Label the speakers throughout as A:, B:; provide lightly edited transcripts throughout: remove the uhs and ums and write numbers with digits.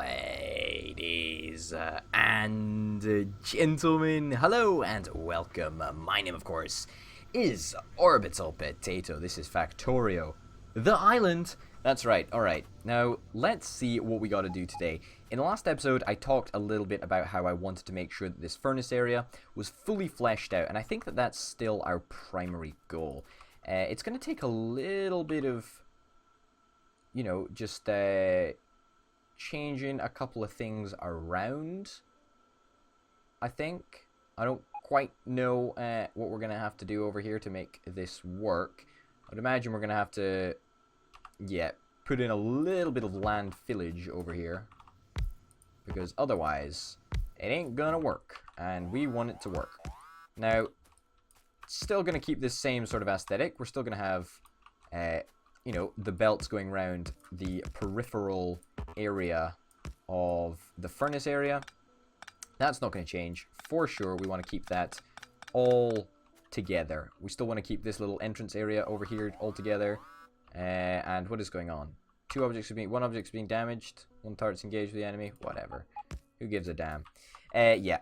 A: Ladies and gentlemen, hello and welcome. My name, of course, is Orbital Potato. This is Factorio, the island. That's right. Alright, now let's see what we got to do today. In the last episode, I talked a little bit about how I wanted to make sure that this furnace area was fully fleshed out, and I think that that's still our primary goal. It's going to take a little bit of, just changing a couple of things around, I think. I don't quite know what we're going to have to do over here to make this work. I'd imagine we're going to have to, put in a little bit of land fillage over here, because otherwise it ain't going to work, and we want it to work. Now, still going to keep this same sort of aesthetic. We're still going to have, the belts going around the peripheral area of the furnace area. That's not going to change for sure. We want to keep that all together. We still want to keep this little entrance area over here all together. And what is going on? One object's being damaged. One turret's engaged with the enemy. Whatever. Who gives a damn?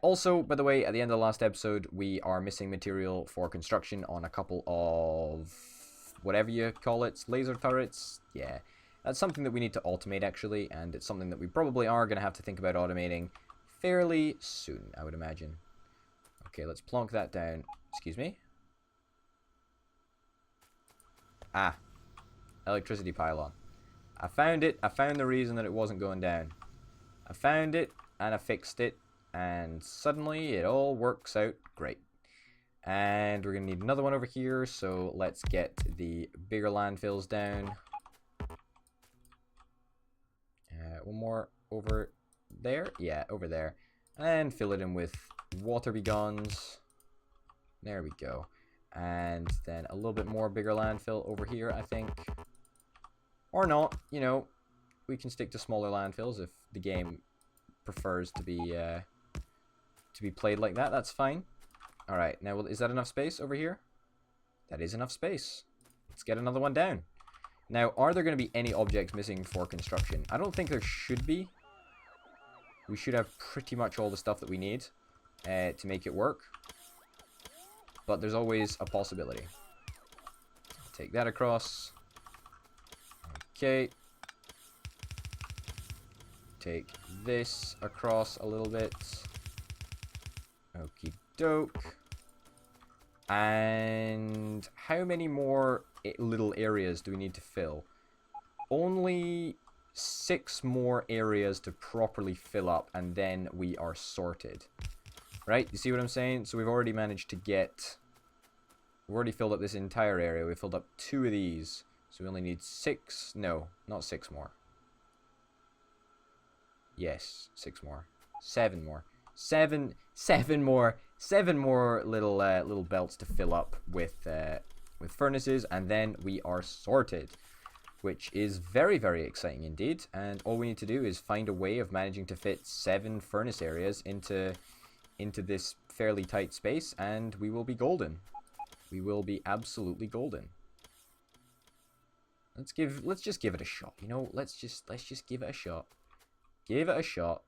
A: Also, by the way, at the end of the last episode, we are missing material for construction on a couple of whatever you call it, laser turrets. Yeah, that's something that we need to automate, actually, and it's something that we probably are going to have to think about automating fairly soon, I would imagine. Okay, let's plonk that down. Excuse me? Ah. Electricity pylon. I found it. I found the reason that it wasn't going down. I found it, and I fixed it, and suddenly it all works out great. And we're going to need another one over here, so let's get the bigger landfills down. One more over there. Yeah, over there. And fill it in with water beguns. There we go. And then a little bit more bigger landfill over here, I think. Or not, we can stick to smaller landfills if the game prefers to be played like that. That's fine. Alright, now is that enough space over here? That is enough space. Let's get another one down. Now, are there going to be any objects missing for construction? I don't think there should be. We should have pretty much all the stuff that we need to make it work. But there's always a possibility. Take that across. Okay. Take this across a little bit. Okie doke. And how many more little areas do we need to fill? Only 6 more areas to properly fill up, and then we are sorted. Right? You see what I'm saying? So we've already managed to get... We've already filled up this entire area. We filled up 2 of these. So we only need 6... No, not 6 more. Yes, 6 more. 7 more. 7 more. 7 more little belts to fill up with furnaces, and then we are sorted, which is very, very exciting indeed. And all we need to do is find a way of managing to fit 7 furnace areas into this fairly tight space, and we will be golden. We will be absolutely golden. Let's just give it a shot. Let's just give it a shot. Give it a shot.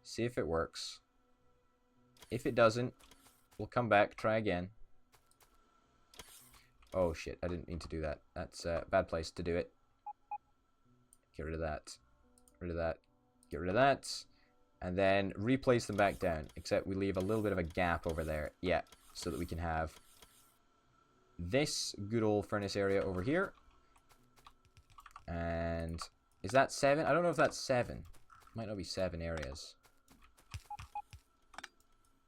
A: See if it works. If it doesn't, we'll come back, try again. Oh shit, I didn't mean to do that. That's a bad place to do it. Get rid of that. Rid of that. Get rid of that. And then replace them back down. Except we leave a little bit of a gap over there. Yeah, so that we can have this good old furnace area over here. And is that 7? I don't know if that's 7. Might not be 7 areas.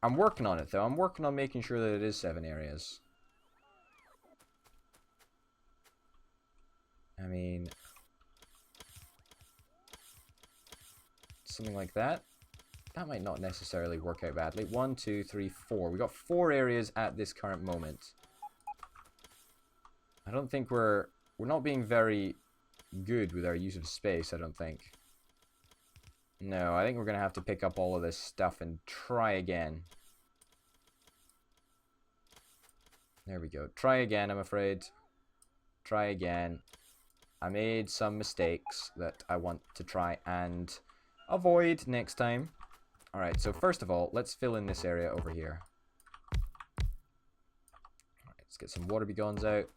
A: I'm working on it, though. I'm working on making sure that it is 7 areas. I mean... something like that. That might not necessarily work out badly. 1, 2, 3, 4. We got 4 areas at this current moment. I don't think we're not being very good with our use of space, I don't think. No, I think we're going to have to pick up all of this stuff and try again. There we go. Try again, I'm afraid. Try again. I made some mistakes that I want to try and avoid next time. Alright, so first of all, let's fill in this area over here. Alright, let's get some water begons out.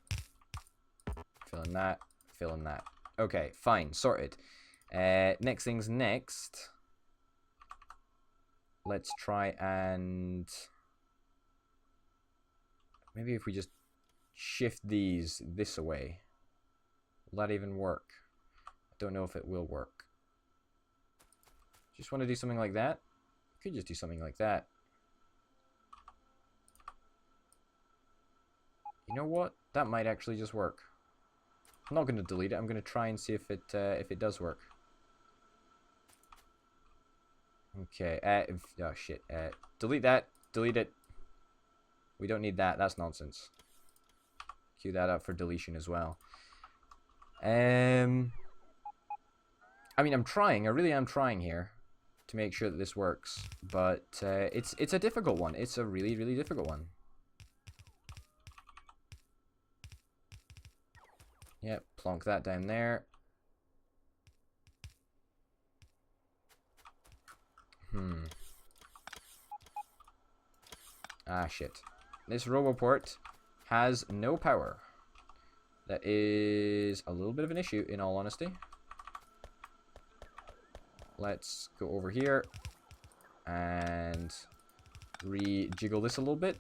A: Fill in that. Fill in that. Okay, fine. Sorted. Next thing's next. Let's try and... maybe if we just shift these this away. Will that even work? I don't know if it will work. Just want to do something like that? Could just do something like that. You know what? That might actually just work. I'm not going to delete it. I'm going to try and see if it does work. Okay. Oh shit. Delete that. Delete it. We don't need that. That's nonsense. Cue that up for deletion as well. I mean, I'm trying. I really am trying here to make sure that this works, but it's a difficult one. It's a really, really difficult one. Yep, plonk that down there. Ah, shit. This RoboPort has no power. That is a little bit of an issue, in all honesty. Let's go over here and rejiggle this a little bit.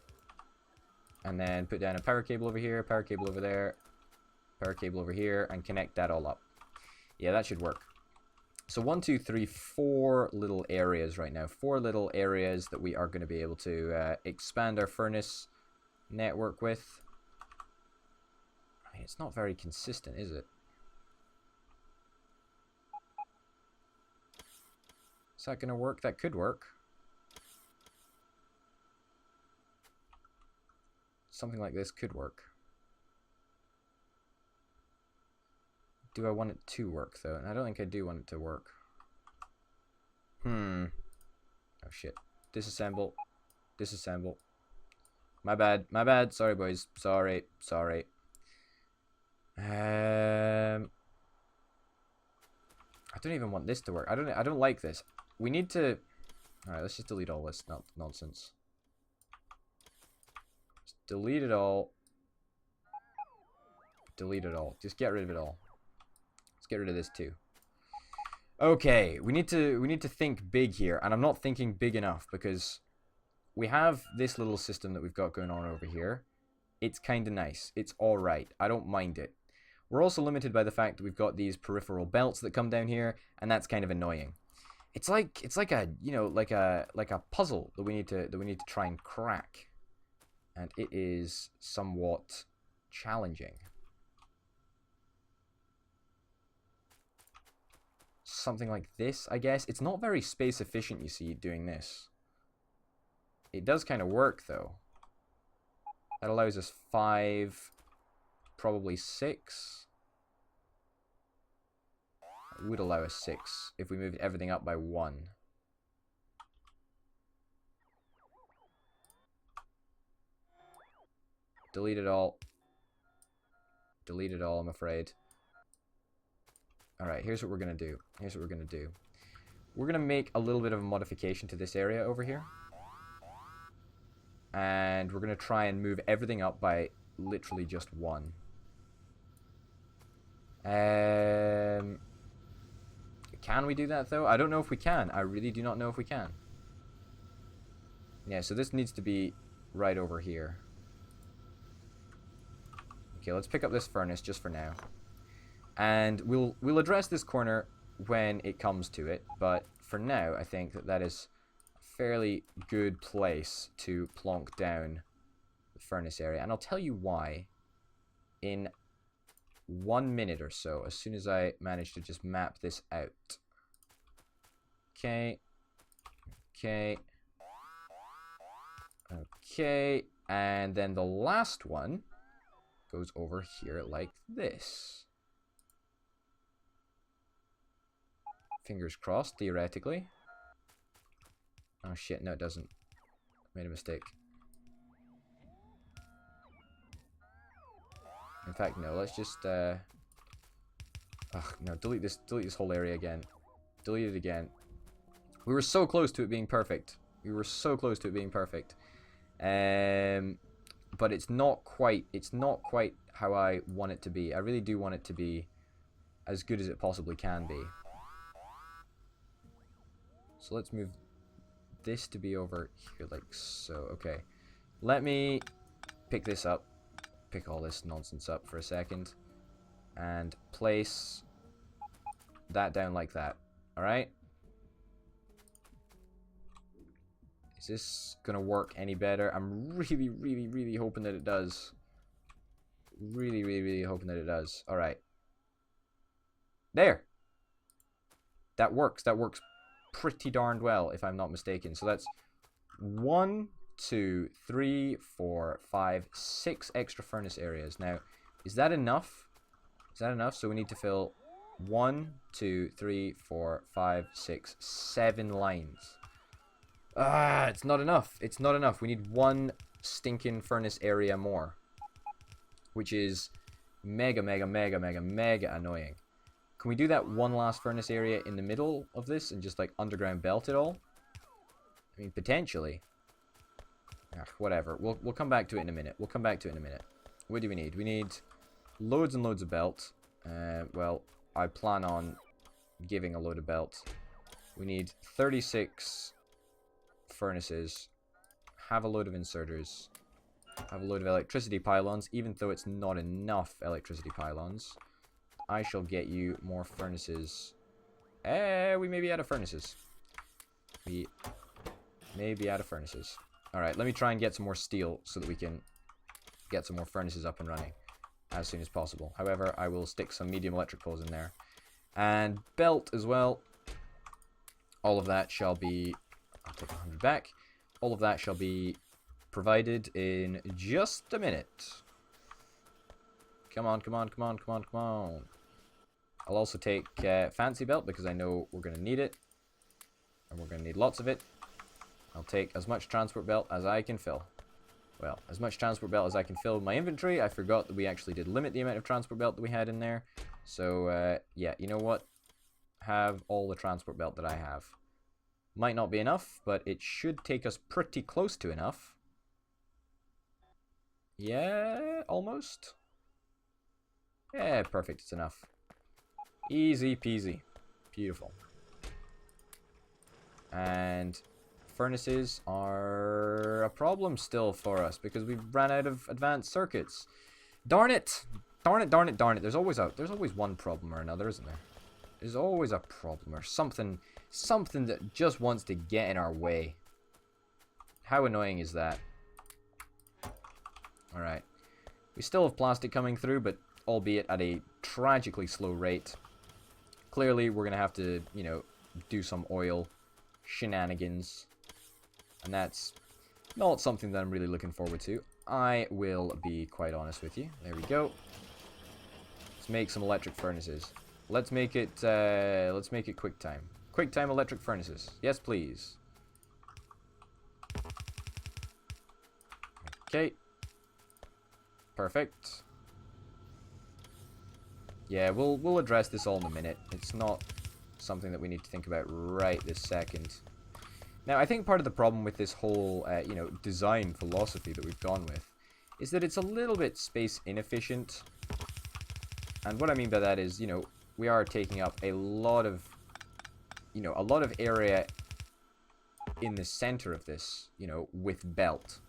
A: And then put down a power cable over here, power cable over there, power cable over here, and connect that all up. Yeah, that should work. So 1, 2, 3, 4 little areas right now. 4 little areas that we are going to be able to expand our furnace network with. I mean, it's not very consistent, is it? Is that going to work? That could work. Something like this could work. Do I want it to work, though? And I don't think I do want it to work. Oh, shit. Disassemble. Disassemble. My bad. My bad. Sorry, boys. Sorry. Sorry. I don't even want this to work. I don't like this. We need to... Alright, let's just delete all this nonsense. Just delete it all. Delete it all. Just get rid of it all. Let's get rid of this too. Okay, we need to think big here, and I'm not thinking big enough because we have this little system that we've got going on over here. It's kind of nice. It's all right. I don't mind it. We're also limited by the fact that we've got these peripheral belts that come down here, and that's kind of annoying. It's like a, you know, like a puzzle that we need to try and crack, and it is somewhat challenging. Something like this, I guess. It's not very space efficient, you see, doing this. It does kind of work, though. That allows us 5, probably 6. It would allow us 6 if we moved everything up by 1. Delete it all. Delete it all, I'm afraid. Alright, here's what we're going to do. Here's what we're going to do. We're going to make a little bit of a modification to this area over here. And we're going to try and move everything up by literally just 1. Can we do that, though? I don't know if we can. I really do not know if we can. Yeah, so this needs to be right over here. Okay, let's pick up this furnace just for now. And we'll address this corner when it comes to it, but for now, I think that is a fairly good place to plonk down the furnace area. And I'll tell you why in 1 minute or so, as soon as I manage to just map this out. Okay. Okay. Okay. And then the last one goes over here like this. Fingers crossed, theoretically. Oh shit, no it doesn't. Made a mistake. In fact, no, let's just ugh, no, delete this whole area again. Delete it again. We were so close to it being perfect. We were so close to it being perfect. But it's not quite how I want it to be. I really do want it to be as good as it possibly can be. So let's move this to be over here like so. Okay. Let me pick this up. Pick all this nonsense up for a second. And place that down like that. Alright? Is this gonna work any better? I'm really, really, really hoping that it does. Really, really, really hoping that it does. Alright. There! That works. That works pretty darned well, if I'm not mistaken. So that's 1, 2, 3, 4, 5, 6 extra furnace areas. Now, is that enough? Is that enough? So we need to fill 1, 2, 3, 4, 5, 6, 7 lines. Ah, it's not enough. It's not enough. We need 1 stinking furnace area more. Which is mega, mega, mega, mega, mega annoying. Can we do that 1 last furnace area in the middle of this and just like underground belt it all? I mean, potentially. Whatever. We'll come back to it in a minute. We'll come back to it in a minute. What do we need? We need loads and loads of belt. Well, I plan on giving a load of belt. We need 36 furnaces. Have a load of inserters. Have a load of electricity pylons, even though it's not enough electricity pylons. I shall get you more furnaces. We may be out of furnaces. We may be out of furnaces. Alright, let me try and get some more steel so that we can get some more furnaces up and running as soon as possible. However, I will stick some medium electric poles in there. And belt as well. All of that shall be... I'll take 100 back. All of that shall be provided in just a minute. Come on, come on, come on, come on, come on. I'll also take fancy belt because I know we're going to need it. And we're going to need lots of it. I'll take as much transport belt as I can fill. Well, as much transport belt as I can fill in my inventory. I forgot that we actually did limit the amount of transport belt that we had in there. So, yeah, you know what? Have all the transport belt that I have. Might not be enough, but it should take us pretty close to enough. Yeah, almost. Yeah, perfect. It's enough. Easy peasy. Beautiful. And furnaces are a problem still for us because we've ran out of advanced circuits. Darn it! Darn it, darn it, darn it. There's always one problem or another, isn't there? There's always a problem or something that just wants to get in our way. How annoying is that? Alright. We still have plastic coming through, but albeit at a tragically slow rate. Clearly, we're going to have to, you know, do some oil shenanigans. And that's not something that I'm really looking forward to. I will be quite honest with you. There we go. Let's make some electric furnaces. Let's make it QuickTime. QuickTime electric furnaces. Yes, please. Okay. Perfect. Yeah, we'll address this all in a minute. It's not something that we need to think about right this second. Now, I think part of the problem with this whole, you know, design philosophy that we've gone with is that it's a little bit space inefficient. And what I mean by that is, you know, we are taking up a lot of, you know, a lot of area in the center of this, you know, with belt.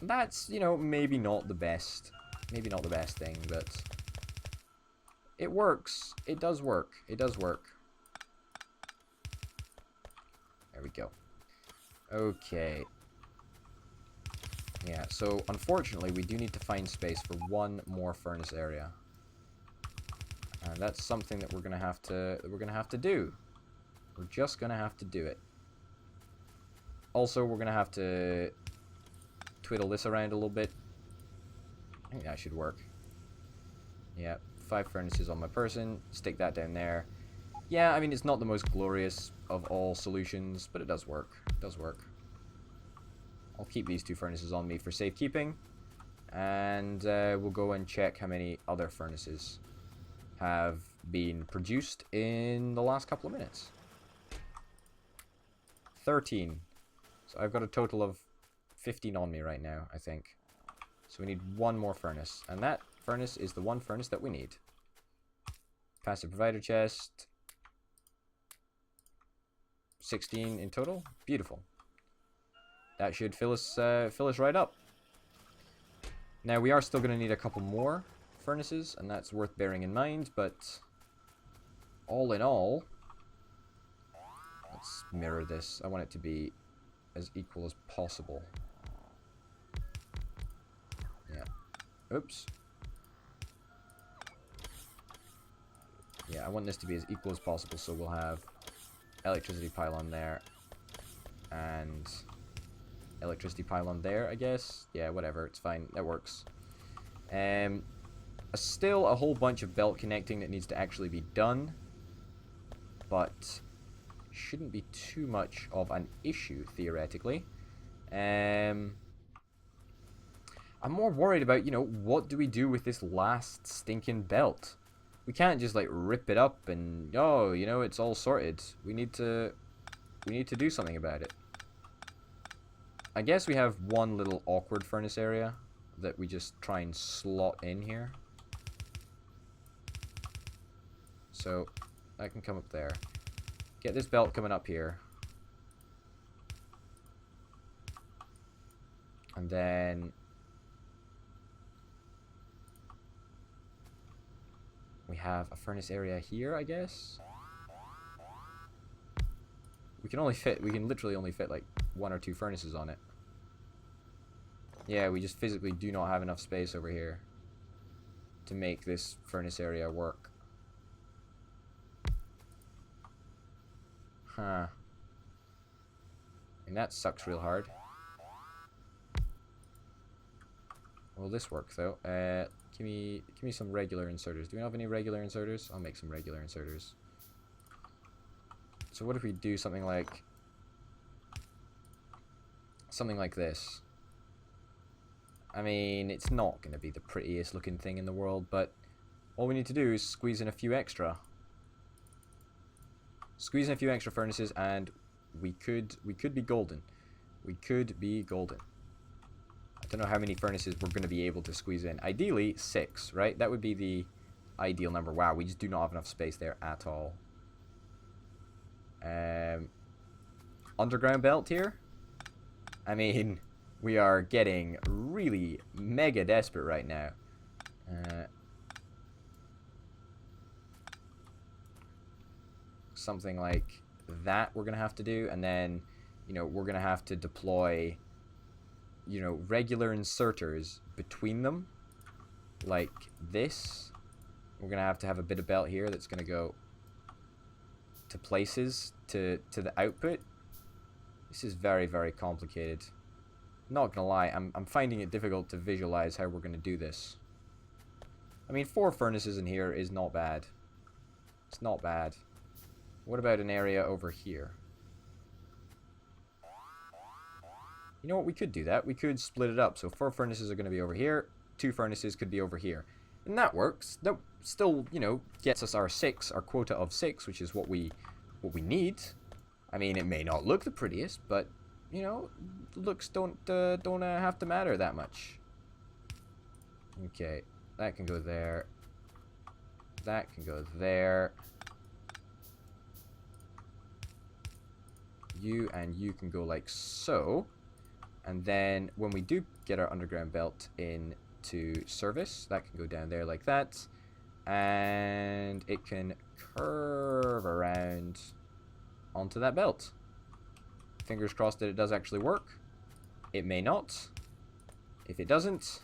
A: And that's, you know, maybe not the best thing, but it works. It does work. It does work. There we go. Okay. Yeah, so unfortunately we do need to find space for one more furnace area. And that's something that we're gonna have to do. We're just gonna have to do it. Also, we're gonna have to twiddle this around a little bit. I think that should work. Yeah, 5 furnaces on my person. Stick that down there. Yeah, I mean, it's not the most glorious of all solutions, but it does work. It does work. I'll keep these 2 furnaces on me for safekeeping. And we'll go and check how many other furnaces have been produced in the last couple of minutes. 13. So I've got a total of 15 on me right now, I think. So we need one more furnace. And that furnace is the one furnace that we need. Passive provider chest. 16 in total. Beautiful. That should fill us right up. Now we are still going to need a couple more furnaces, and that's worth bearing in mind, but all in all, let's mirror this. I want it to be as equal as possible. Yeah. Oops. Yeah, I want this to be as equal as possible, so we'll have electricity pylon there and electricity pylon there, I guess. Yeah, whatever, it's fine, that works. Still a whole bunch of belt connecting that needs to actually be done, but shouldn't be too much of an issue, theoretically. I'm more worried about, you know, what do we do with this last stinking belt? We can't just, like, rip it up and, oh, you know, it's all sorted. We need to do something about it. I guess we have one little awkward furnace area that we just try and slot in here. So, that can come up there. Get this belt coming up here. And then we have a furnace area here, I guess. We can literally only fit like 1 or 2 furnaces on it. Yeah, we just physically do not have enough space over here to make this furnace area work. Huh. And that sucks real hard. Will this work though? Give me some regular inserters. Do we have any regular inserters? I'll make some regular inserters. So what if we do something like this? I mean, it's not going to be the prettiest looking thing in the world, but all we need to do is squeeze in a few extra. Squeeze in a few extra furnaces and we could be golden. We could be golden. I don't know how many furnaces we're going to be able to squeeze in. Ideally, 6, right? That would be the ideal number. Wow, we just do not have enough space there at all. Underground belt here? I mean, we are getting really mega desperate right now. Something like that we're going to have to do. And then, you know, we're going to have to deploy, you know, regular inserters between them. Like this. We're going to have a bit of belt here that's going to go to places, to the output. This is very, very complicated. Not gonna lie, I'm finding it difficult to visualize how we're gonna do this. I mean, 4 furnaces in here is not bad. It's not bad. What about an area over here? You know what, we could do that. We could split it up. So 4 furnaces are gonna be over here, 2 furnaces could be over here. And that works. That still, you know, gets us our quota of 6, which is what we need. I mean, it may not look the prettiest, but you know, looks don't have to matter that much. Okay, that can go there. That can go there. You and you can go like so. And then when we do get our underground belt into service, that can go down there like that. And it can curve around onto that belt. Fingers crossed that it does actually work. It may not. If it doesn't,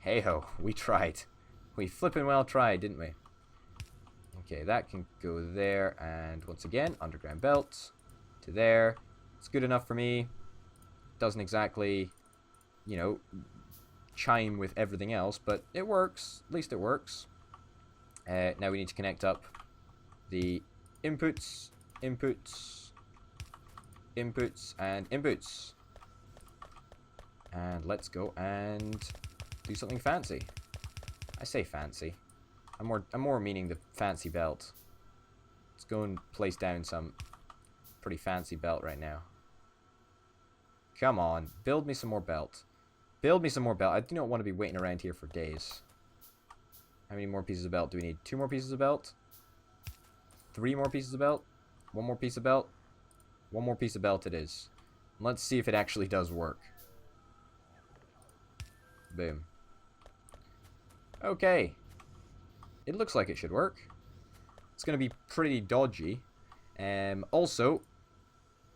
A: hey ho, we tried. We flippin' well tried, didn't we? Okay, that can go there, and once again, underground belt to there. It's good enough for me. Doesn't exactly, you know, chime with everything else, but it works. At least it works. Now we need to connect up the inputs, and inputs. And let's go and do something fancy. I say fancy. I'm more meaning the fancy belt. Let's go and place down some pretty fancy belt right now. Come on. Build me some more belt. Build me some more belt. I do not want to be waiting around here for days. How many more pieces of belt do we need? 2 more pieces of belt? 3 more pieces of belt? 1 more piece of belt? 1 more piece of belt it is. Let's see if it actually does work. Boom. Okay. It looks like it should work. It's going to be pretty dodgy. Also,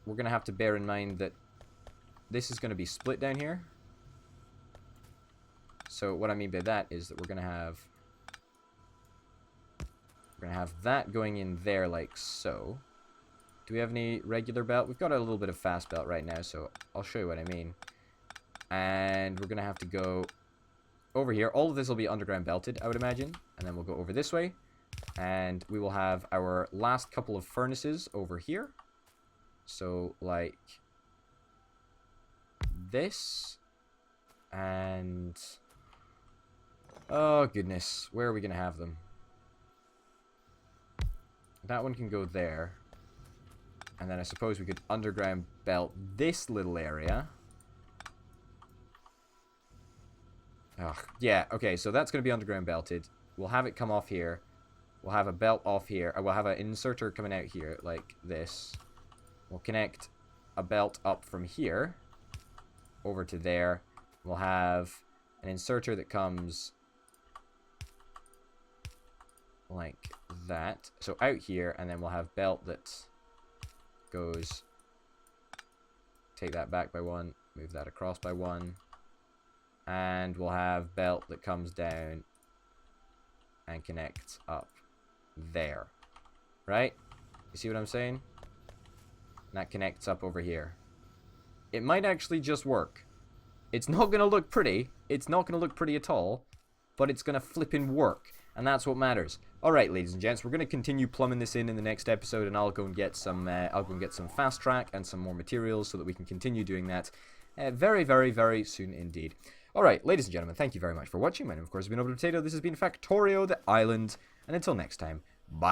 A: we're going to have to bear in mind that this is going to be split down here. So what I mean by that is that we're going to have that going in there like so. Do we have any regular belt? We've got a little bit of fast belt right now, so I'll show you what I mean. And we're going to have to go over here. All of this will be underground belted, I would imagine. And then we'll go over this way. And we will have our last couple of furnaces over here. So, like this. And oh, goodness. Where are we going to have them? That one can go there. And then I suppose we could underground belt this little area. Ugh, yeah, okay, so that's going to be underground belted. We'll have it come off here. We'll have a belt off here. Or we'll have an inserter coming out here, like this. We'll connect a belt up from here over to there. We'll have an inserter that comes like that. So out here, and then we'll have belt that goes, take that back by 1, move that across by 1, and we'll have belt that comes down and connects up there, right? You see what I'm saying? And that connects up over here. It might actually just work. It's not going to look pretty. It's not going to look pretty at all, but it's going to flippin' work. And that's what matters. Alright, ladies and gents, we're going to continue plumbing this in the next episode, and I'll go and get some fast track and some more materials so that we can continue doing that very, very, very soon indeed. Alright, ladies and gentlemen, thank you very much for watching. My name, of course, has been Potato. This has been Factorio, the island, and until next time, bye.